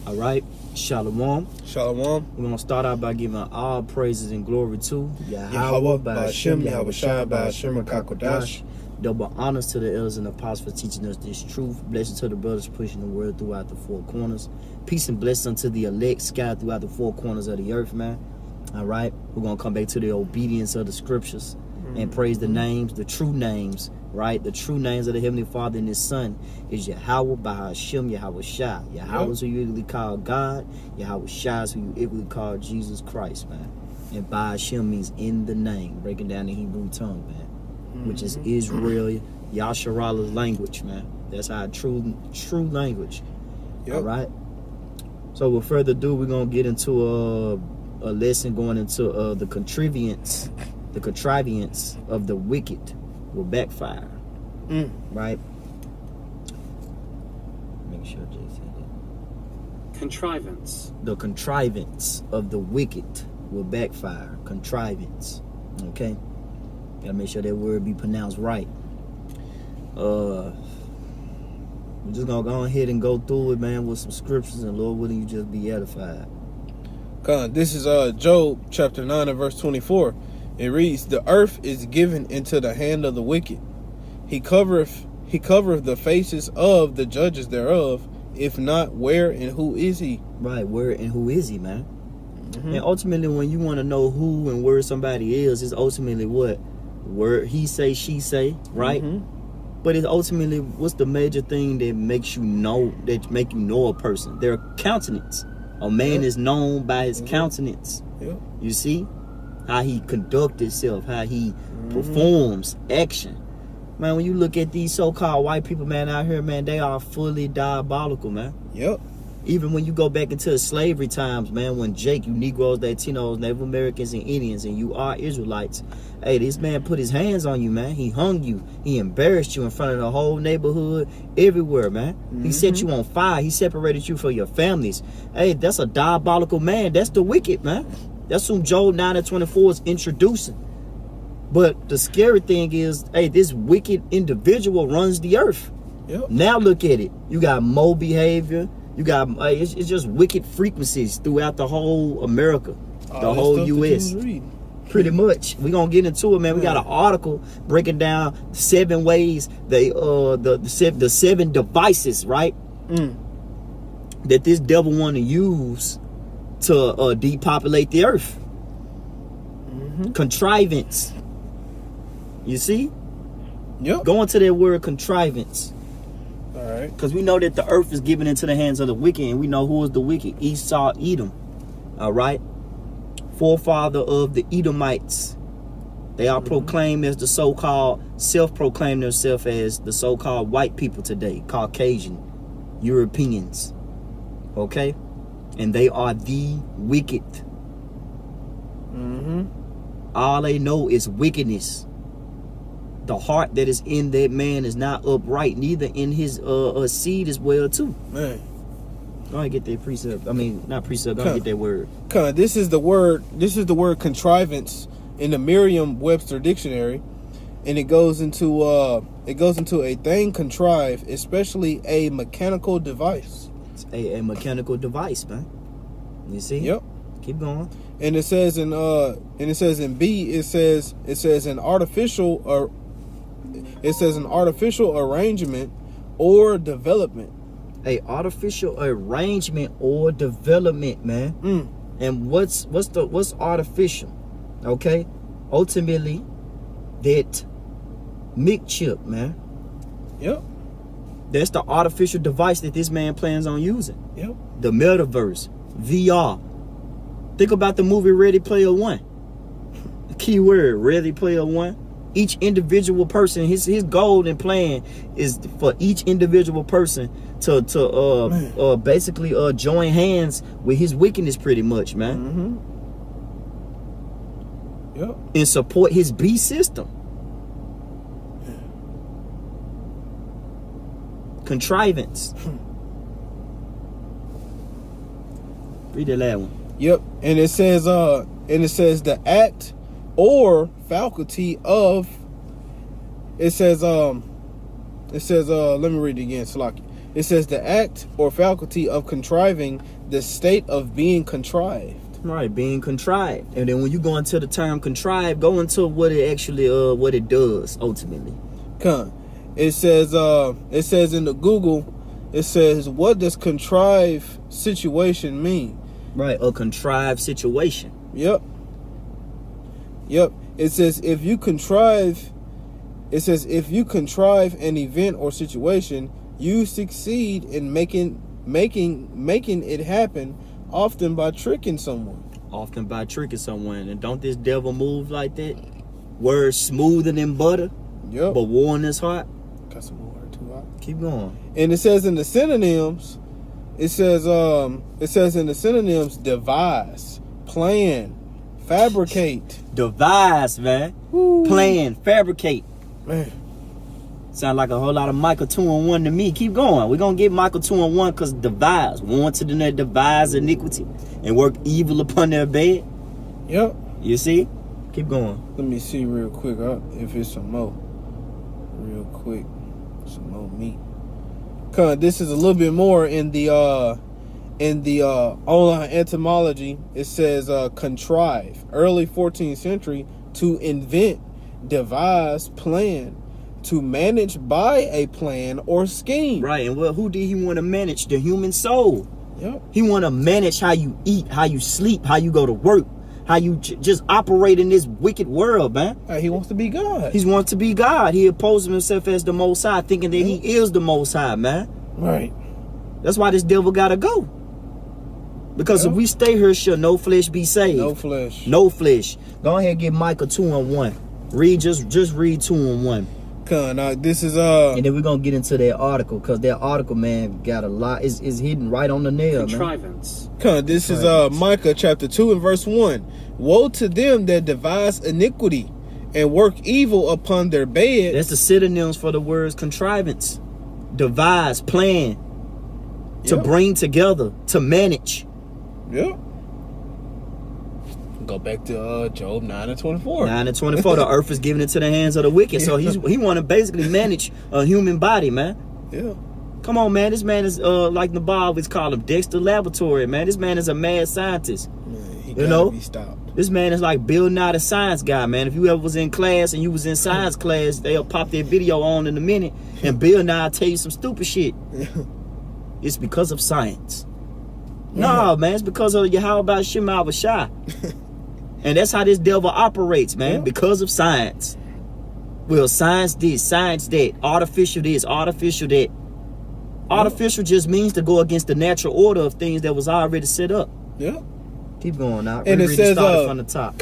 All right. Shalom. Shalom. We're going to start out by giving all praises and glory to Yahweh, Ba'ashem, Yahweh Shai, Ba'ashem, Kakodash. Double honors to the elders and apostles for teaching us this truth. Blessings to the brothers pushing the word throughout the four corners. Peace and blessings unto the elect scattered throughout the four corners of the earth, man. All right. We're going to come back to the obedience of the scriptures and praise the names, the true names, right? The true names of the Heavenly Father and His Son is Yahweh, Ba'ashem, Yahweh Shai. Yahweh is who you equally call God. Yahweh Shai is who you equally call Jesus Christ, man. And Ba'ashem means in the name, breaking down the Hebrew tongue, man, which is Israel, Yasharalah's language, man. That's our true language. Yep. All right. So with further ado, we're gonna get into a lesson going into the contrivance of the wicked will backfire. Right? Make sure Jay said that. Contrivance. The contrivance of the wicked will backfire. Contrivance. Okay? Gotta make sure that word be pronounced right. We're just gonna go ahead and go through it, man, with some scriptures, and Lord willing, you just be edified. This is Job chapter 9 and verse 24. It reads, "The earth is given into the hand of the wicked. He covereth the faces of the judges thereof. If not, where and who is he?" Right, where and who is he, man? And ultimately, when you want to know who and where somebody is, it's ultimately what? Where he say, she say, right? But it's ultimately, what's the major thing that makes you know, a person? Their countenance. A man is known by his countenance. You see? How he conducts himself, how he performs action. Man, when you look at these so-called white people, man, out here, man, they are fully diabolical, man. Yep. Even when you go back into slavery times, man, when Jake, you Negroes, Latinos, Native Americans, and Indians, and you are Israelites, hey, this man put his hands on you, man. He hung you. He embarrassed you in front of the whole neighborhood, everywhere, man. He set you on fire. He separated you from your families. Hey, that's a diabolical man. That's the wicked, man. That's whom Job 9 and 24 is introducing. But the scary thing is, hey, this wicked individual runs the earth. Yep. Now look at it. You got Mo behavior. You got, it's just wicked frequencies throughout the whole America, the whole U.S. Pretty much. We're going to get into it, man. We got an article breaking down 7 ways, the 7 devices, right? That this devil want to use to depopulate the earth. Contrivance. You see? Yep. Go into that word contrivance. All right. Because we know that the earth is given into the hands of the wicked, and we know who is the wicked. Esau, Edom. All right? Forefather of the Edomites. They are proclaimed as the so-called, self-proclaim themselves as the so-called white people today. Caucasian. Europeans. Okay? And they are the wicked. All they know is wickedness. The heart that is in that man is not upright, neither in his seed as well too. Man, go ahead, get that precept. I mean, not precept. Go ahead, get that word. This is the word contrivance in the Merriam-Webster dictionary, and it goes into a thing contrived, especially a mechanical device. It's a mechanical device, man. You see? Yep. Keep going. And it says in B, it says an artificial arrangement or development. A artificial arrangement or development, man. And what's artificial? Okay? Ultimately, that chip, man. Yep. That's the artificial device that this man plans on using. Yep. The metaverse, VR. Think about the movie Ready Player One. The key word, Ready Player One. Each individual person, his goal and plan is for each individual person to basically join hands with his wickedness, pretty much, man. Yep. And support his beast system. Contrivance. Read that last one. Yep. And it says the act or faculty of, let me read it again, Salaki. It says the act or faculty of contriving, the state of being contrived. Right, being contrived. And then when you go into the term contrived, go into what it actually what it does ultimately. It says in the Google, it says, what does contrived situation mean? Right, a contrived situation. Yep. It says if you contrive an event or situation, you succeed in making it happen, often by tricking someone. And don't this devil move like that? Words smoother than butter, yep, but war in his heart. Got some more too hot. Keep going. And it says in the synonyms, devise, plan, fabricate. Devise, man. Woo. Plan, fabricate. Man. Sound like a whole lot of Michael 2-1 to me. Keep going. We're going to get Michael 2-1 because devise. Wanted in their devise iniquity and work evil upon their bed. Yep. You see? Keep going. Let me see real quick if it's some more. Real quick. Some more meat. This is a little bit more in the online etymology. It says contrive. Early 14th century, to invent, devise, plan. To manage by a plan or scheme. Right, and well, who did he want to manage? The human soul. Yep. He want to manage how you eat, how you sleep, how you go to work, how you just operate in this wicked world, man. He wants to be God. He wants to be God. He opposes himself as the Most High, thinking that he is the Most High, man. Right. That's why this devil got to go. Because if we stay here, shall no flesh be saved. No flesh. No flesh. Go ahead and get Micah 2-1. Read, just read 2-1. This is and then we're gonna get into that article, because that article, man, got a lot. Is hidden right on the nail. Contrivance. This is Micah chapter 2 and verse 1. Woe to them that devise iniquity and work evil upon their beds. That's the synonyms for the words contrivance. Devise, plan, to bring together, to manage. Yep. Go back to Job 9:24. 9:24. The earth is given into the hands of the wicked. So he want to basically manage a human body, man. Yeah. Come on, man. This man is like Nabal always call him, Dexter Laboratory, man. This man is a mad scientist. Man, he gotta be stopped. This man is like Bill Nye the Science Guy, man. If you ever was in class and you was in science class, they'll pop their video on in a minute, and Bill Nye will tell you some stupid shit. It's because of science. No, man. It's because of Yahweh Shema Shai. And that's how this devil operates, man, because of science. Well, science this, science that, artificial this, artificial that. Artificial just means to go against the natural order of things that was already set up. Yeah. Keep going now. And it says, from the top.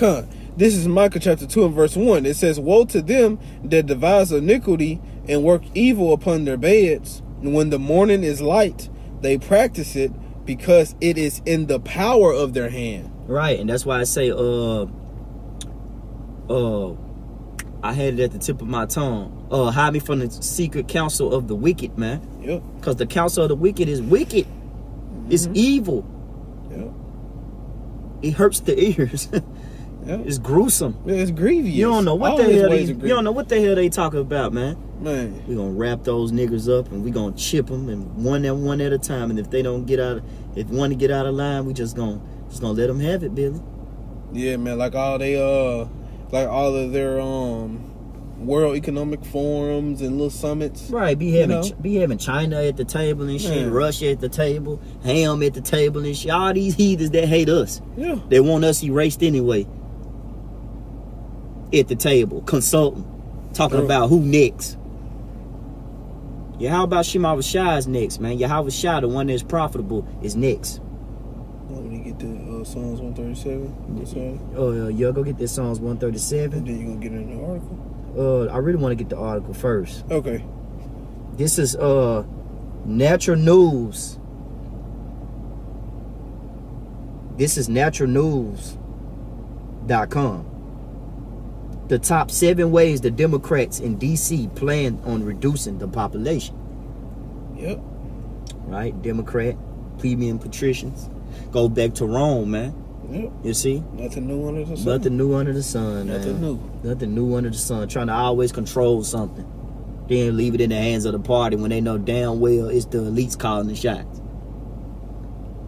This is Micah chapter 2 and verse 1. It says, woe to them that devise iniquity and work evil upon their beds. And when the morning is light, they practice it, because it is in the power of their hand. Right, and that's why I say, I had it at the tip of my tongue. Hide me from the secret counsel of the wicked, man. Yep. Because the counsel of the wicked is wicked. It's evil. Yep. It hurts the ears. It's gruesome. Yeah, it's grievous. You don't know what the hell you don't know what the hell they talking about, man. Man, we gonna wrap those niggas up and we gonna chip them, and one at a time. And if they don't get out, if one to get out of line, we just gonna let them have it, Billy. Yeah, man. Like all of their World Economic Forums and little summits. Right. Be having China at the table and shit, Russia at the table, Ham at the table and shit. All these heathens that hate us. Yeah. They want us erased anyway. At the table, consulting, talking about who next. Yeah, how about Shema Shai is next, man? Yahweh Shai, the one that's profitable, is next. When you get to Psalms 137? Oh, yeah, go get that Psalms 137. And then you're going to get in the article? I really want to get the article first. Okay. This is Natural News. This is naturalnews.com. The top 7 ways the Democrats in D.C. plan on reducing the population. Yep. Right? Democrat, plebeian patricians. Go back to Rome, man. Yep. You see? Nothing new under the sun. Nothing new under the sun, man. Nothing new. Nothing new under the sun. Trying to always control something. then leave it in the hands of the party when they know damn well it's the elites calling the shots.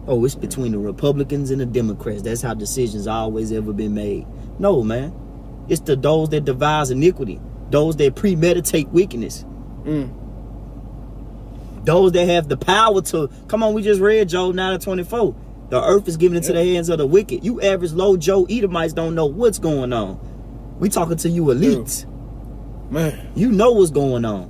Oh, it's between the Republicans and the Democrats. That's how decisions always ever been made. No, man. It's those that devise iniquity. Those that premeditate wickedness. Those that have the power to... Come on, we just read Job 9:24. The earth is given into the hands of the wicked. You average low Joe Edomites don't know what's going on. We talking to you elites. Man. You know what's going on.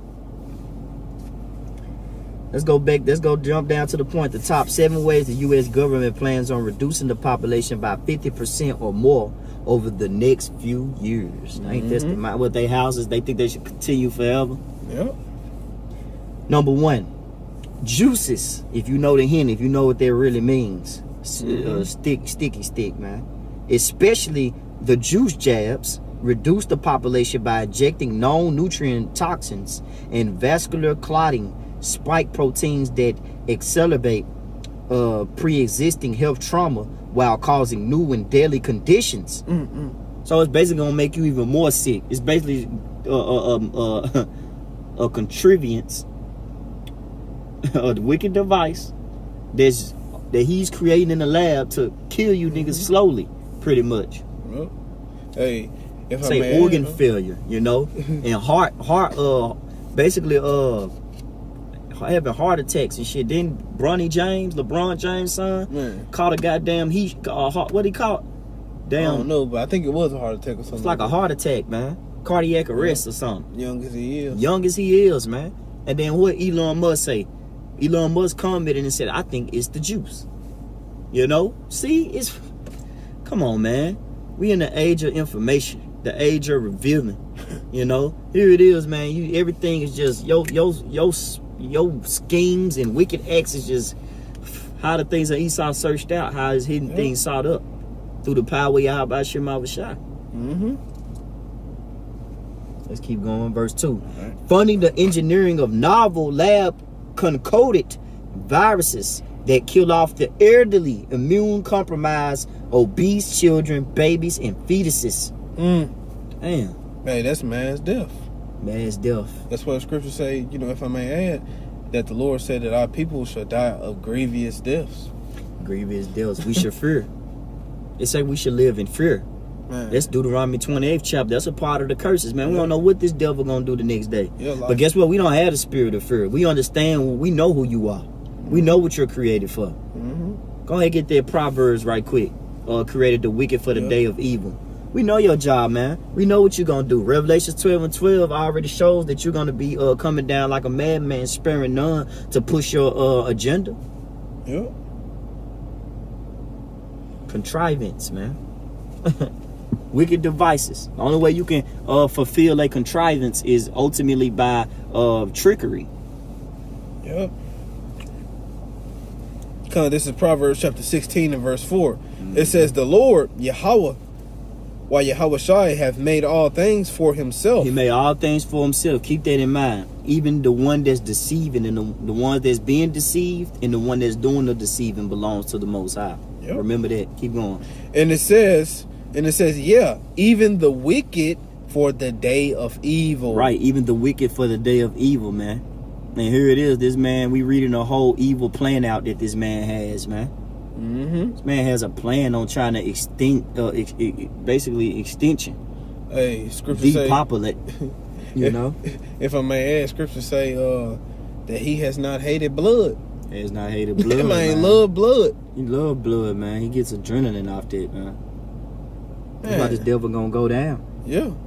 Let's go back. Let's go jump down to the point. The top 7 ways the U.S. government plans on reducing the population by 50% or more over the next few years. Ain't this what they houses? They think they should continue forever. Yep. Number 1, juices. If you know the hint, if you know what that really means, sticky stick, man. Especially the juice jabs reduce the population by injecting known nutrient toxins and vascular clotting spike proteins that accelerate pre-existing health trauma while causing new and deadly conditions. So it's basically gonna make you even more sick. It's basically a contrivance, a wicked device that he's creating in the lab to kill you niggas slowly, pretty much. Well, hey, if say organ failure, you know, and heart, basically having heart attacks and shit. Then LeBron James' son, caught a goddamn what he caught? Damn, I don't know, but I think it was a heart attack or something. It's like a heart attack, man. Cardiac arrest or something. Young as he is. Young as he is, man. And then what Elon Musk say? Elon Musk commented and said, I think it's the juice. You know? See, come on, man. We in the age of information, the age of revealing. You know? Here it is, man. Everything is just your schemes and wicked acts is just how the things that Esau searched out, how his hidden things sought up through the power of Yahweh Shem Avashai. Let's keep going. Verse 2. Funding the engineering of novel lab concocted viruses that kill off the elderly, immune compromised, obese children, babies, and fetuses. Damn. Hey, that's mass death. Mass death. That's what the scriptures say, you know, if I may add, that the Lord said that our people shall die of grievous deaths. Grievous deaths. We should fear. It say we should live in fear. Man. That's Deuteronomy 28th chapter. That's a part of the curses, man. We don't know what this devil gonna do the next day. But guess what? We don't have the spirit of fear. We understand. We know who you are. We know what you're created for. Go ahead and get that Proverbs right quick. Created the wicked for the day of evil. We know your job, man. We know what you're gonna do. Revelations 12:12 already shows that you're gonna be coming down like a madman, sparing none to push your agenda. Contrivance, man. Wicked devices. The only way you can fulfill a contrivance is ultimately by trickery. This is Proverbs chapter 16 and verse 4. It says, the Lord, Yahweh, while Yahweh Shai have made all things for himself. He made all things for himself. Keep that in mind. Even the one that's deceiving and the one that's being deceived and the one that's doing the deceiving belongs to the Most High. Remember that. Keep going. And it says, yeah, even the wicked for the day of evil. Right, even the wicked for the day of evil, man. And here it is, this man, we reading a whole evil plan out that this man has, man. This man has a plan on trying to basically extinction. Hey, scripture depopulate. You know? If I may add, scripture say that he has not hated blood. He has not hated blood. That man love blood. He love blood, man. He gets adrenaline off that, man. That's why this devil gonna go down.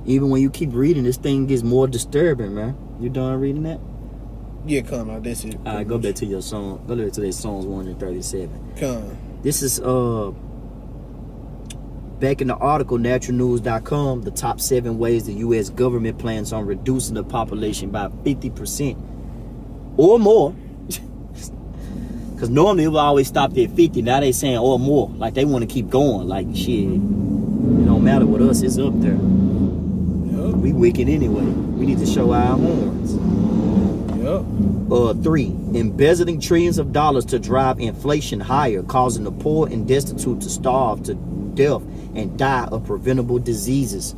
Even when you keep reading, this thing gets more disturbing, man. You done reading that? Yeah, come on. That's it. All right, go back to your song. Go back to that Psalms 137. Come. This is back in the article, naturalnews.com, the top 7 ways the U.S. government plans on reducing the population by 50% or more. Because normally it will always stop at 50. Now they saying or more. Like they want to keep going. Like shit. It don't matter with us. It's up there. We wicked anyway. We need to show our horns. 3, embezzling trillions of dollars to drive inflation higher, causing the poor and destitute to starve to death and die of preventable diseases.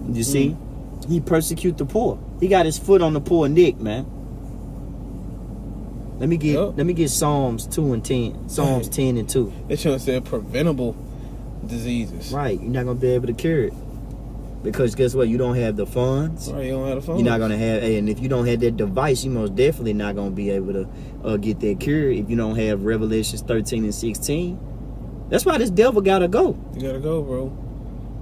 You see? He persecute the poor. He got his foot on the poor neck, man. Let me get Psalms 2 and 10. Psalms 10 and 2. It should have said preventable diseases. Right. You're not gonna be able to cure it. Because guess what? You don't have the funds. Right, you don't have the funds. You're not gonna have, and if you don't have that device, you most definitely not gonna be able to get that cure if you don't have Revelations 13 and 16. That's why this devil gotta go. You gotta go, bro.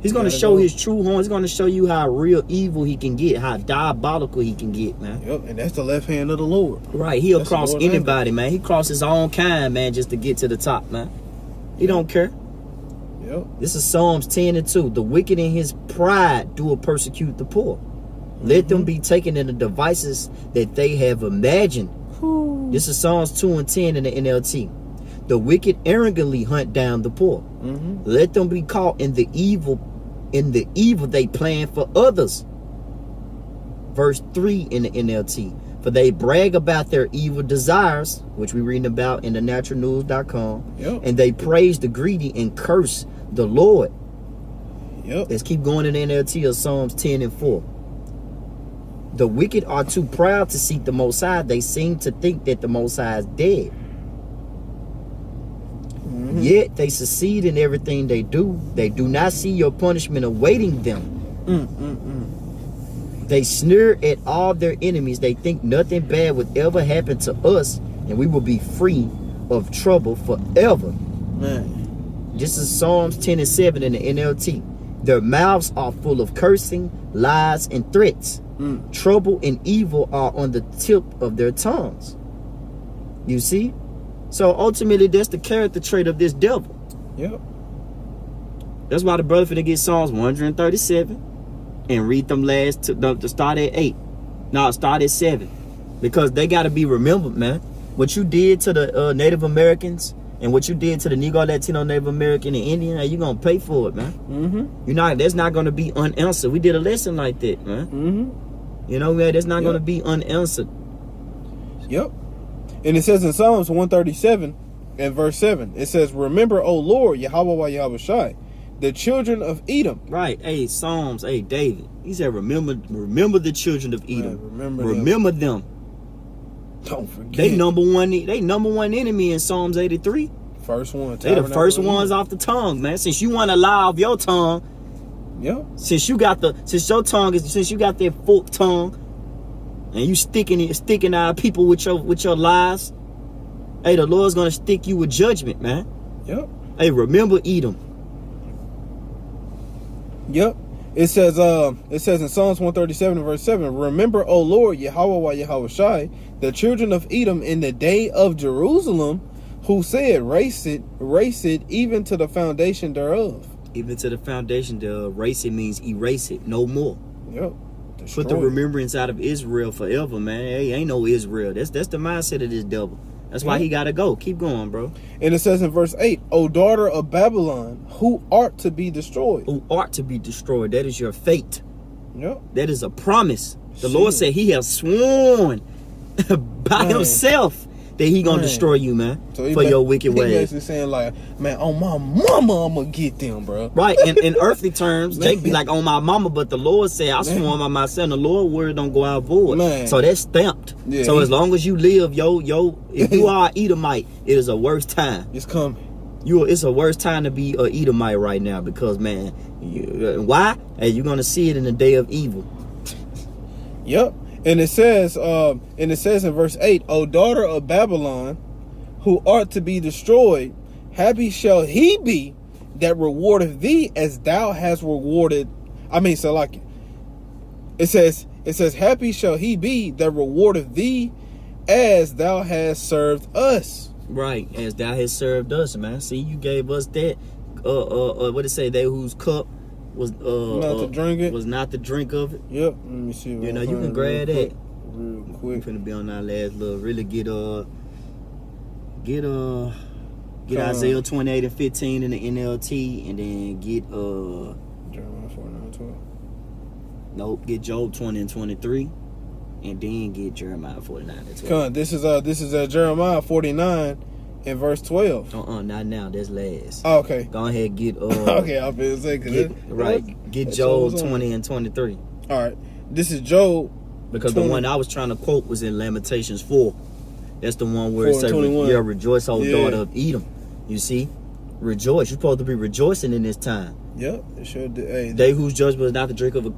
He's gonna show his true horn. He's gonna show you how real evil he can get, how diabolical he can get, man. Yep, and that's the left hand of the Lord. Right, he'll cross anybody, man. He crosses his own kind, man, just to get to the top, man. He don't care. Yep. This is Psalms 10 and 2. The wicked in his pride do persecute the poor. Let them be taken in the devices that they have imagined. This is Psalms 2 and 10 in the NLT. The wicked arrogantly hunt down the poor. Let them be caught in the evil they plan for others. Verse 3 in the NLT. For they brag about their evil desires, which we're reading about in the naturalnews.com. Yep. And they praise the greedy and curse the Lord. Yep. Let's keep going in the NLT of Psalms 10 and 4. The wicked are too proud to seek the Most High. They seem to think that the Most High is dead. Yet they succeed in everything they do. They do not see your punishment awaiting them. They sneer at all their enemies. They think nothing bad would ever happen to us, and we will be free of trouble forever. Man. This is Psalms 10 and 7 in the NLT. Their mouths are full of cursing, lies, and threats. Trouble and evil are on the tip of their tongues. You see? So ultimately, that's the character trait of this devil. Yep. That's why the brother finna get Psalms 137 and read them last to start at 8. No, start at 7. Because they got to be remembered, man. What you did to the Native Americans and what you did to the Negro, Latino, Native American, and Indian, you're going to pay for it, man. That's not going to be unanswered. We did a lesson like that, man. You know, man, that's not going to be unanswered. Yep. And it says in Psalms 137 and verse 7, it says, remember, O Lord, Yahweh Yahweh Shai, the children of Edom. Right. Hey, Psalms. Hey, David. He said, remember the children of Edom. Man, remember them. Don't forget. They number one enemy in Psalms 83. First one. They the first ones off the tongue, man. Since you want to lie off your tongue. Yeah. Since you got that forked tongue, and you sticking our people with your lies, hey, the Lord's gonna stick you with judgment, man. Yep. Hey, remember Edom. Yep. It says in Psalms 137 verse 7, remember, O Lord, Yahweh Yahweh Shai, the children of Edom in the day of Jerusalem, who said, race it, even to the foundation thereof. Even to the foundation thereof. Race it means erase it, no more. Yep. Put the remembrance out of Israel forever, man. Hey, ain't no Israel. That's the mindset of this devil. That's why he gotta go. Keep going, bro. And it says in verse 8, O daughter of Babylon, who art to be destroyed. Who art to be destroyed. That is your fate. Yep. That is a promise. The Lord said he has sworn by himself that he gonna destroy you, man, so for your wicked ways. He basically saying like, man, on my mama, I'm gonna get them, bro. Right. In earthly terms, they be like, on my mama, but the Lord said, I sworn by myself, and the Lord word don't go out void. Man. So that's stamped. Yeah, so as long as you live, if you are an Edomite, it is a worse time. It's coming. It's a worse time to be a Edomite right now because, man, why? Hey, you're gonna see it in the day of evil. Yep. And it says in verse 8, O daughter of Babylon, who art to be destroyed, happy shall he be that rewardeth thee as thou hast rewarded. It says, happy shall he be that rewardeth thee as thou hast served us. Right, as thou hast served us, man. See, you gave us that. What it say? They whose cup was not to drink it. Was not to drink of it. Yep. Let me see. You know, you can grab that. Real quick. We're finna be on our last little. Really get Isaiah 28 and 15 in the NLT, and then get Jeremiah 49:12. Nope. Get Job 20 and 23, and then get Jeremiah 49 and 12. Come on, this is Jeremiah 49 and verse 12. Not now. That's last. Oh, okay. Go ahead, get okay, I'll be saying get Job 20 and 23. All right. This is Job. Because 20. The one I was trying to quote was in Lamentations 4. That's the one where it says, yeah, rejoice, O daughter of Edom. You see? Rejoice. You're supposed to be rejoicing in this time. Yep, it sure did. Hey, they whose judgment is not to drink of the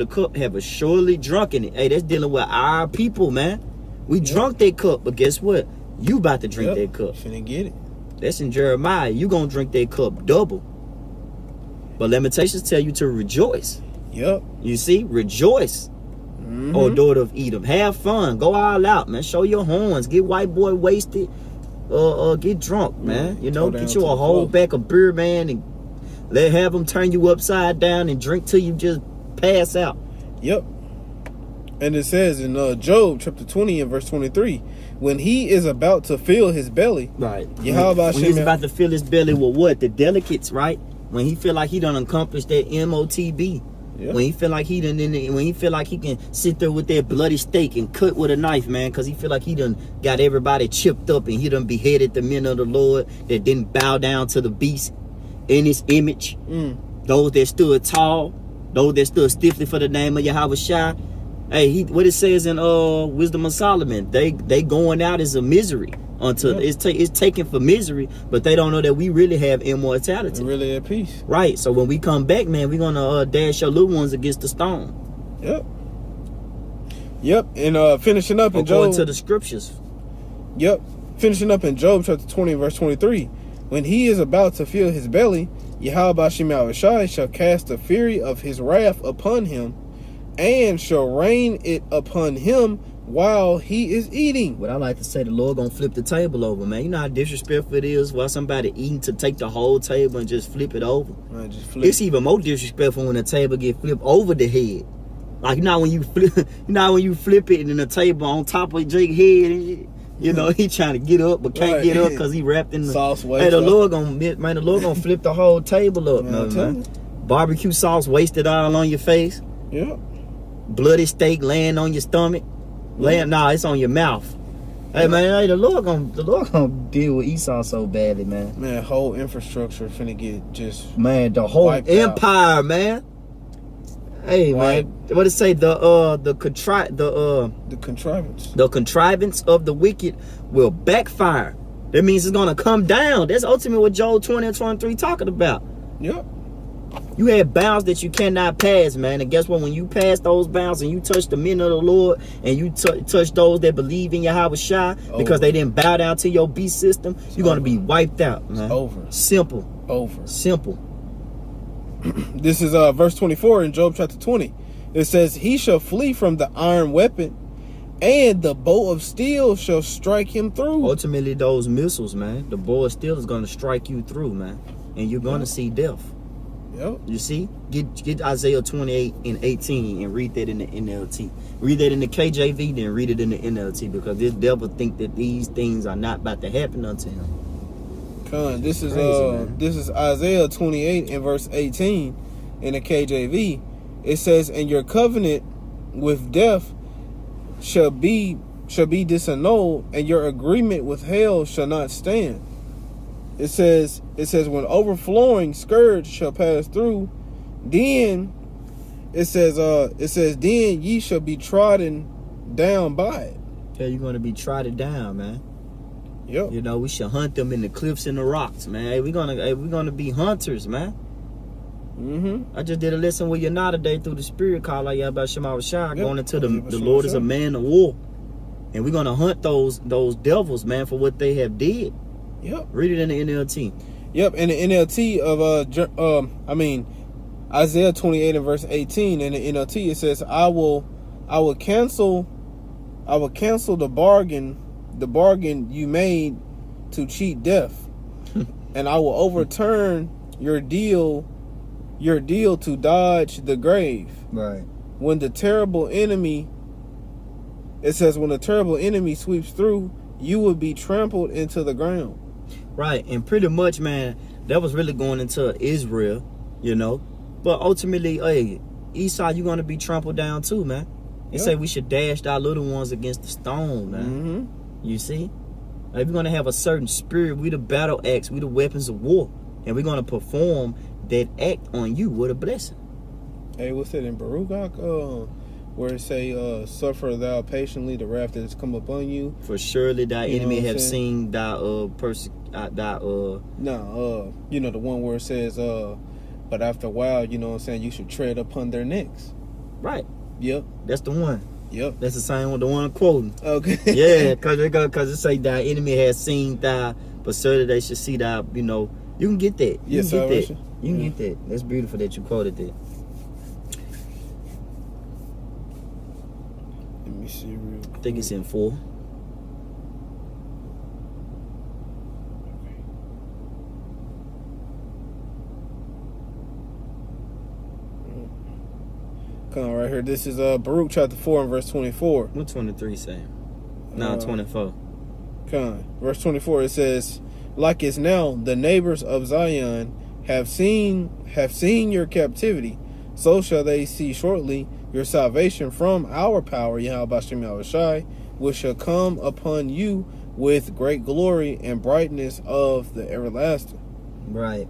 cup have assuredly drunken it. Hey, that's dealing with our people, man. We drunk that cup, but guess what? You about to drink that cup. Finna get it. That's in Jeremiah. You gonna drink that cup double. But Lamentations tell you to rejoice. Yep. You see? Rejoice. Oh, daughter of Edom. Have fun. Go all out, man. Show your horns. Get white boy wasted. Get drunk, man. You know, get you a whole back of beer, man, and have them turn you upside down and drink till you just pass out. Yep. And it says in Job chapter 20 and verse 23, when he is about to fill his belly, right? When he's about to fill his belly with what? The delicates, right? When he feel like he done accomplished that MOTB. Yeah. When he feel like he can sit there with that bloody steak and cut with a knife, man, because he feel like he done got everybody chipped up and he done beheaded the men of the Lord that didn't bow down to the beast in his image. Those that stood tall, those that stood stiffly for the name of Yahweh Shai. Hey, what it says in Wisdom of Solomon, they going out as a misery until it's taken for misery, but they don't know that we really have immortality. We're really at peace. Right. So when we come back, man, we're gonna dash your little ones against the stone. Yep. And finishing up in Job. Going to the scriptures. Yep. Finishing up in Job chapter 20 verse 23. When he is about to fill his belly, Yahweh Shai shall cast the fury of his wrath upon him, and shall rain it upon him while he is eating. What I like to say, the Lord gonna flip the table over, man. You know how disrespectful it is while somebody eating to take the whole table and just flip it over? Man, just flip. It's even more disrespectful when the table get flipped over the head. Like, when you flip it and the table on top of Jake's head, and you know, he trying to get up but can't get up because he wrapped in the sauce. Hey, the Lord gonna flip the whole table up, man. Barbecue sauce wasted all on your face. Yeah. Bloody steak laying on your stomach. It's on your mouth. Hey, man, the Lord gonna deal with Esau so badly, man. Man, whole infrastructure finna get just the whole empire, man. Hey, man, what it say? The contrivance of the wicked will backfire. That means it's gonna come down. That's ultimately what Job 20 and 23 talking about. Yep. You have bounds that you cannot pass, man. And guess what? When you pass those bounds and you touch the men of the Lord and you touch those that believe in Yahweh Shai because they didn't bow down to your beast system, you're going to be wiped out, man. It's over. Simple. Over. Simple. This is verse 24 in Job chapter 20. It says, he shall flee from the iron weapon, and the bow of steel shall strike him through. Ultimately, those missiles, man, the bow of steel is going to strike you through, man. And you're going to see death. Yep. You see? Get Isaiah 28 and 18 and read that in the NLT. Read that in the KJV, then read it in the NLT, because this devil think that these things are not about to happen unto him. This is Isaiah 28 and verse 18 in the KJV. It says, and your covenant with death shall be disannulled, and your agreement with hell shall not stand. It says when overflowing scourge shall pass through, then it says then ye shall be trodden down by it. Yeah, you're gonna be trodden down, man. Yep. You know, we should hunt them in the cliffs and the rocks, man. Hey, we're gonna be hunters, man. I just did a lesson with Yanah today through the spirit call like about Shema Shai, going into the Lord is a man of war. And we're gonna hunt those devils, man, for what they have did. Yep. Read it in the NLT. Yep, in the NLT of Isaiah 28 and verse 18 in the NLT, it says, I will cancel the bargain you made to cheat death, and I will overturn your deal to dodge the grave. Right. When the terrible enemy sweeps through, you will be trampled into the ground. Right, and pretty much, man, that was really going into Israel, you know. But ultimately, hey, Esau, you're going to be trampled down too, man. They say we should dash our little ones against the stone, man. You see? Like, we're going to have a certain spirit. We the battle axe. We the weapons of war. And we're going to perform that act on you with a blessing. Hey, what's that in Baruch? where it say, suffer thou patiently the wrath that has come upon you. For surely thy You know enemy what I'm have saying? seen thy You know, the one where it says, but after a while, you know what I'm saying, you should tread upon their necks. right. Yep. That's the one. Yep. That's the same one, the one I'm quoting. Okay. Yeah, because it say thy enemy has seen thy, but surely they should see thy, you know, you can get that. You Yes, can get that. salvation. You can get that. That's beautiful that you quoted that. Let me see real quick. I think it's in 4. Come on, right here. This is Baruch chapter 4 and verse 24. What 23 saying? No, 24. Come on. Verse 24, it says, like as now the neighbors of Zion have seen your captivity, so shall they see shortly your salvation from our power, Yahweh Bashem Yahushai, which shall come upon you with great glory and brightness of the everlasting. Right.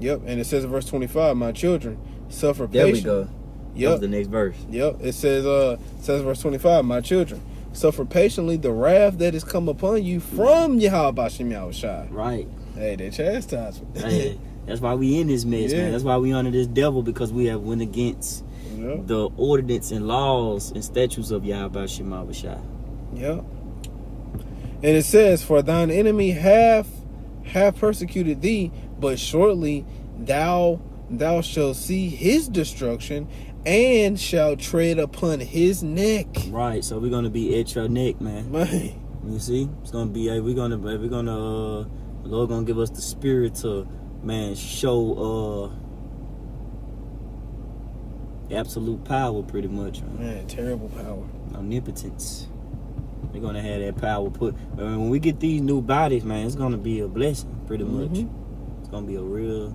Yep. And it says in verse 25, my children, suffer There patience. we go. Yep. That's the next verse. Yep. It says verse 25, my children, suffer patiently the wrath that is come upon you from Yahweh Bashem Yahushai. Right. Hey, they chastisement. Hey, that's why we in this mess, Yeah. man. That's why we under this devil, because we have went against Yep. the ordinance and laws and statutes of Yahweh Shema Shai. Yep. And it says, for thine enemy have persecuted thee, but shortly thou shalt see his destruction and shall tread upon his neck. Right, so we're gonna be at your neck, man. Man. You see, it's gonna be the Lord gonna give us the spirit to, man, show absolute power, pretty much, Man, terrible power. omnipotence. We're gonna have that power put. When we get these new bodies, man, it's gonna be a blessing, pretty much. Mhm. It's gonna be a real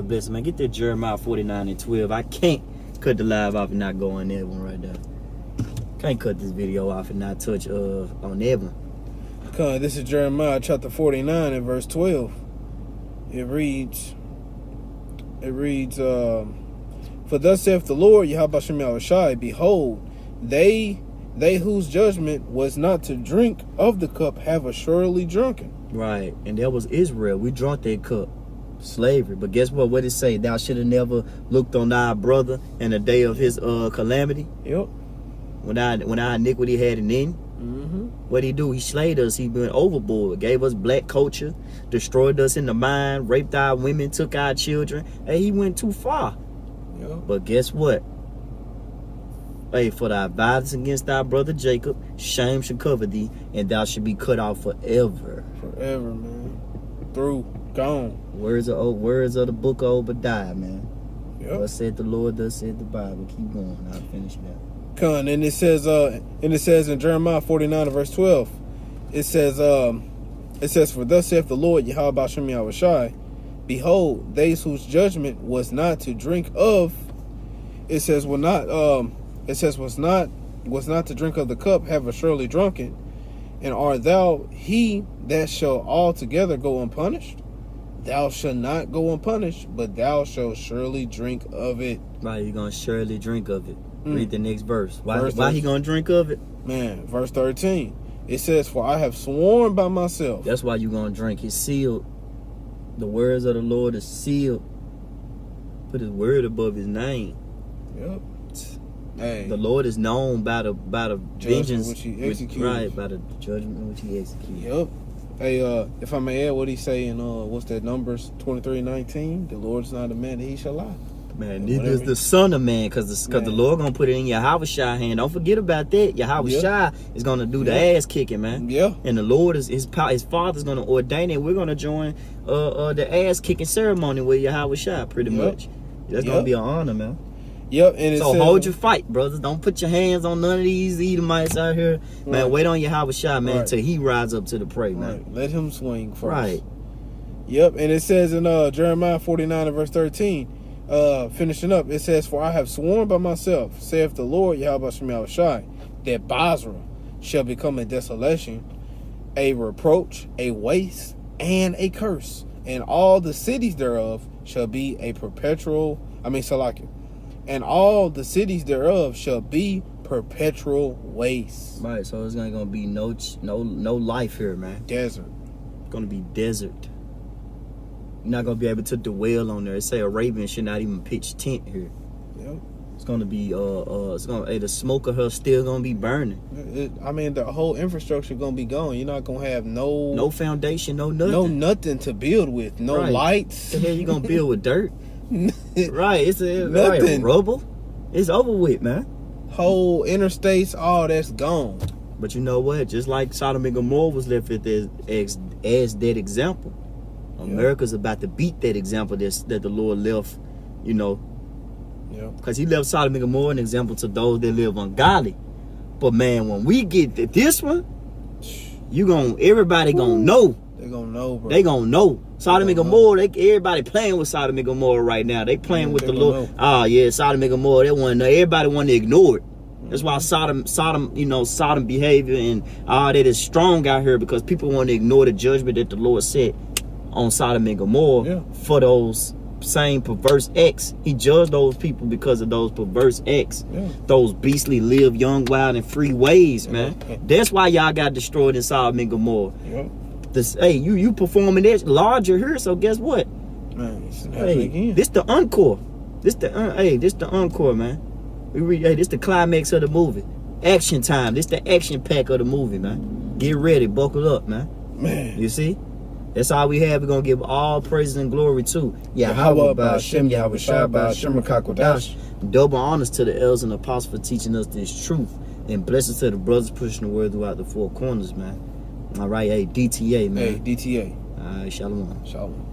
blessing, man. Get that Jeremiah 49 and 12. I can't cut the live off and not go on that one right there. Can't cut this video off and not touch on that one. Come, this is Jeremiah chapter 49 and verse 12. It reads, for thus saith the Lord, Yahweh Shem Yahushai, behold, they whose judgment was not to drink of the cup have assuredly drunken. Right, and that was Israel. We drunk that cup. Slavery. But guess what? What did it say? Thou should have never looked on thy brother in the day of his calamity. Yep. When our iniquity had an end. Mm-hmm. What he do? He slayed us. He went overboard. Gave us black culture. Destroyed us in the mind. Raped our women. Took our children. Hey, he went too far. Yep. But guess what? Hey, for thy violence against thy brother Jacob, shame shall cover thee, and thou shalt be cut off forever. Forever, man. Through. Gone. Words of the book of Obadiah, man. Yep. Thus said the Lord, thus said the Bible. Keep going. I'll finish that. Con, and it says in Jeremiah 49 and verse 12, it says, for thus saith the Lord, Yahweh Bashem Yahushai, behold, they whose judgment was not to drink of, was not to drink of the cup, have assuredly drunken, and art thou he that shall altogether go unpunished? Thou shalt not go unpunished, but thou shalt surely drink of it. Right, you're going to surely drink of it. Read the next verse. Why he going to drink of it? Man, verse 13. It says, for I have sworn by myself. That's why you're going to drink. It's sealed. The words of the Lord is sealed. Put his word above his name. Yep. Hey. The Lord is known by the vengeance which he executes. Right, by the judgment which he executes. Yep. Hey, if I may add, what he say in what's that, Numbers 23:19? The Lord's not a man that he shall lie. Man, this is the Son of Man, because the Lord gonna put it in Yahweh Shai hand. Don't forget about that. Yahweh Shai is gonna do the ass kicking, man. Yeah. And the Lord is his Father's gonna ordain it. We're gonna join the ass kicking ceremony with Yahweh Shai, pretty much. That's gonna be an honor, man. Yep. And so hold your fight, brothers. Don't put your hands on none of these Edomites out here, man. Wait on Yahweh Shai, man, until he rides up to the prey, man. Let him swing first. Right. Yep. And it says in Jeremiah 49 and verse 13. Finishing up, it says, for I have sworn by myself, saith the Lord Yahweh Shem Yahushai, that Basra shall become a desolation, a reproach, a waste, and a curse, and all the cities thereof shall be a perpetual, and all the cities thereof shall be perpetual waste. Right, so it's gonna be no life here, man. Desert. It's gonna be desert. You're not gonna be able to dwell on there. It say Arabian should not even pitch tent here. Yep. It's gonna be the smoke of her still gonna be burning. I mean, the whole infrastructure gonna be gone. You're not gonna have no foundation, no nothing. No nothing to build with. No lights. The hell you gonna build with dirt? Right, it's nothing. Right, rubble. It's over with, man. Whole interstates, all that's gone. But you know what? Just like Sodom and Gomorrah was left as that example, America's about to beat that example that the Lord left, you know. Yeah. Because he left Sodom and Gomorrah an example to those that live ungodly. But man, when we get to this one, everybody gonna know. They gonna know, bro. They gonna know. Sodom and Gomorrah, everybody playing with Sodom and Gomorrah right now. They playing with the Lord. Sodom and Gomorrah, everybody want to ignore it. That's why Sodom behavior and all that is strong out here, because people want to ignore the judgment that the Lord set on Sodom and Gomorrah for those same perverse acts. He judged those people because of those perverse acts. Those beastly live young, wild, and free ways, man. That's why y'all got destroyed in Sodom and Gomorrah. You performing that larger here, so guess what? Man, this the encore. This the encore, man. This the climax of the movie. Action time. This the action pack of the movie, man. Get ready, buckle up, man. You see? That's all we have. We're gonna give all praises and glory to Yahweh Ba'Shem, Yahweh Shah Ba'Shem Rakakodash. Double honors to the elders and apostles for teaching us this truth. And blessings to the brothers pushing the word throughout the four corners, man. All right, DTA, man. DTA. All right, shalom. Shalom.